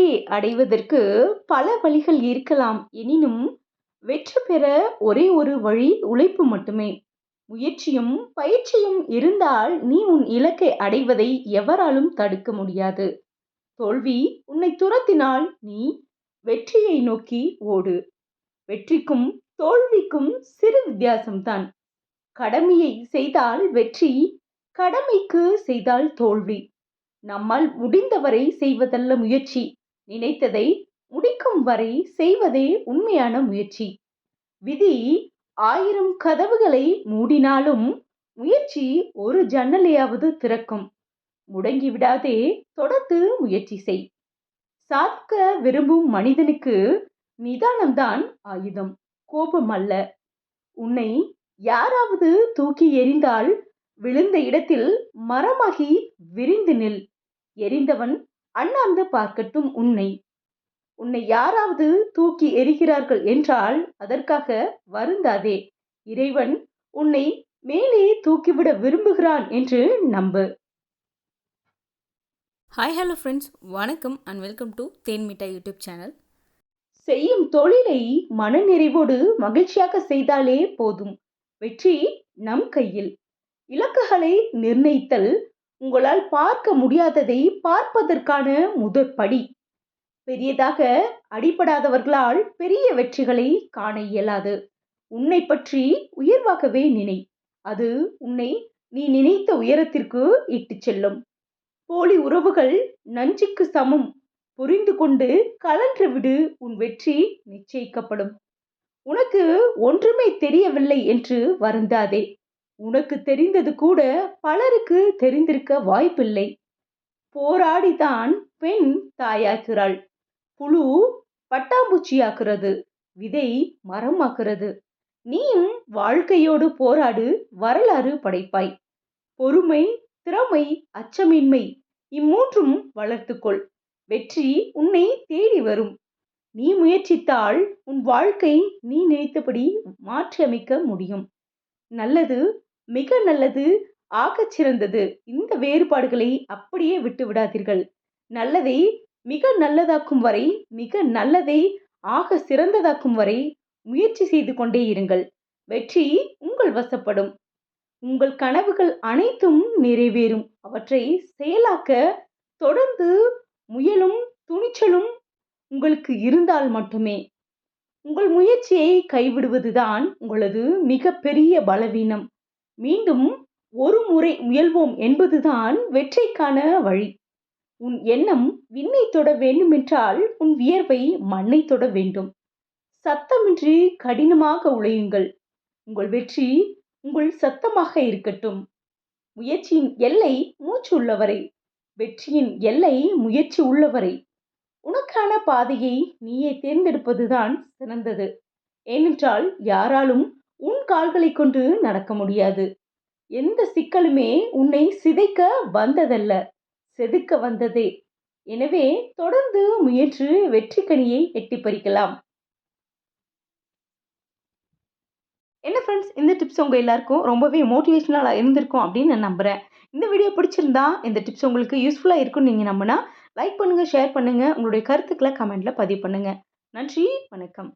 வெற்றியை அடைவதற்கு பல வழிகள் இருக்கலாம். எனினும் வெற்றி பெற ஒரே ஒரு வழி உழைப்பு மட்டுமே. முயற்சியும் பயிற்சியும் இருந்தால் நீ உன் இலக்கை அடைவதை எவராலும் தடுக்க முடியாது. தோல்வி உன்னை துரத்தினால் நீ வெற்றியை நோக்கி ஓடு. வெற்றிக்கும் தோல்விக்கும் சிறு வித்தியாசம்தான். கடமையை செய்தால் வெற்றி, கடமைக்கு செய்தால் தோல்வி. நம்மால் முடிந்தவரை செய்வதல்ல முயற்சி, நினைத்ததை முடிக்கும் வரை செய்வதே உண்மையான முயற்சி. விதி 1000 கதவுகளை மூடினாலும் முயற்சி ஒரு ஜன்னலையாவது திறக்கும். முடங்கி விடாதே, தொடர்ந்து முயற்சி செய். சாதிக்க விரும்பும் மனிதனுக்கு நிதானம்தான் ஆயுதம், கோபம் அல்ல. உன்னை யாராவது தூக்கி எறிந்தால் விழுந்த இடத்தில் மரமாகி விரிந்து நில். எறிந்தவன் அண்ணாந்து பார்க்கட்டும் உன்னை. உன்னை யாராவது தூக்கி எறிகிறார்கள் என்றால் அதற்காக வருந்தாதே. இறைவன் உன்னை மேலே தூக்கிவிட விரும்புகிறான் என்று நம்பு. ஹாய் ஹலோ ஃப்ரெண்ட்ஸ், வணக்கம் and welcome to Thenmittai YouTube channel. செய்யும் தொழிலை மனநிறைவோடு மகிழ்ச்சியாக செய்தாலே போதும். வெற்றி நம் கையில். இலக்குகளை நிர்ணயித்தல் உங்களால் பார்க்க முடியாததை பார்ப்பதற்கான முதற்படி. பெரியதாக அடிபடாதவர்களால் பெரிய வெற்றிகளை காண இயலாது. உன்னை பற்றி உயர்வாகவே நினை. அது உன்னை நீ நினைத்த உயரத்திற்கு இட்டு செல்லும். போலி உறவுகள் நஞ்சுக்கு சமம். புரிந்து கொண்டு கலன்று விடு, உன் வெற்றி நிச்சயிக்கப்படும். உனக்கு ஒன்றுமே தெரியவில்லை என்று வருந்தாதே. உனக்கு தெரிந்தது கூட பலருக்கு தெரிந்திருக்க வாய்ப்பில்லை. போராடிதான் பெண் தாயாகிறாள். புழு பட்டாம்பூச்சியாகிறது, விதை மரமாகிறது. நீயும் வாழ்க்கையோடு போராடு, வரலாறு படைப்பாய். பொறுமை, திறமை, அச்சமின்மை இம்மூன்றும் வளர்த்துக்கொள். வெற்றி உன்னை தேடி வரும். நீ முயற்சித்தால் உன் வாழ்க்கை நீ நினைத்தபடி மாற்றியமைக்க முடியும். நல்லது, மிக நல்லது, ஆகச் சிறந்தது, இந்த வேறுபாடுகளை அப்படியே விட்டு விடாதீர்கள். நல்லதை மிக நல்லதாக்கும் வரை, மிக நல்லதை ஆக சிறந்ததாக்கும் வரை முயற்சி செய்து கொண்டே இருங்கள். வெற்றி உங்கள் வசப்படும். உங்கள் கனவுகள் அனைத்தும் நிறைவேறும். அவற்றை செயலாக்க தொடர்ந்து முயலும் துணிச்சலும் உங்களுக்கு இருந்தால் மட்டுமே. உங்கள் முயற்சியை கைவிடுவதுதான் உங்களது மிக பெரிய பலவீனம். மீண்டும் ஒரு முறை முயல்வோம் என்பதுதான் வெற்றிக்கான வழி. உன் எண்ணம் விண்ணை தொட வேண்டுமென்றால் உன் வியர்வை மண்ணை தொட வேண்டும். சத்தமின்றி கடினமாக உழையுங்கள். உங்கள் வெற்றி உங்கள் சத்தமாக இருக்கட்டும். முயற்சியின் எல்லை மூச்சு உள்ளவரை, வெற்றியின் எல்லை முயற்சி உள்ளவரை. உனக்கான பாதையை நீயே தேர்ந்தெடுப்பதுதான் சிறந்தது. ஏனென்றால் யாராலும் உன் கால்களை கொண்டு நடக்க முடியாது. எந்த சிக்கலுமே உன்னை சிதைக்க வந்ததல்ல, செதுக்க வந்ததே. எனவே தொடர்ந்து முயன்று வெற்றி கனியை எட்டி பறிக்கலாம். என்ன ஃப்ரெண்ட்ஸ், இந்த டிப்ஸ் உங்கள் எல்லாருக்கும் ரொம்பவே மோட்டிவேஷனலாக இருந்திருக்கும் அப்படின்னு நான் நம்புகிறேன். இந்த வீடியோ பிடிச்சிருந்தா, இந்த டிப்ஸ் உங்களுக்கு யூஸ்ஃபுல்லாக இருக்குன்னு நீங்கள் நம்பினா லைக் பண்ணுங்கள், ஷேர் பண்ணுங்கள், உங்களுடைய கருத்துக்களை கமெண்ட்டில் பதிவு பண்ணுங்கள். நன்றி, வணக்கம்.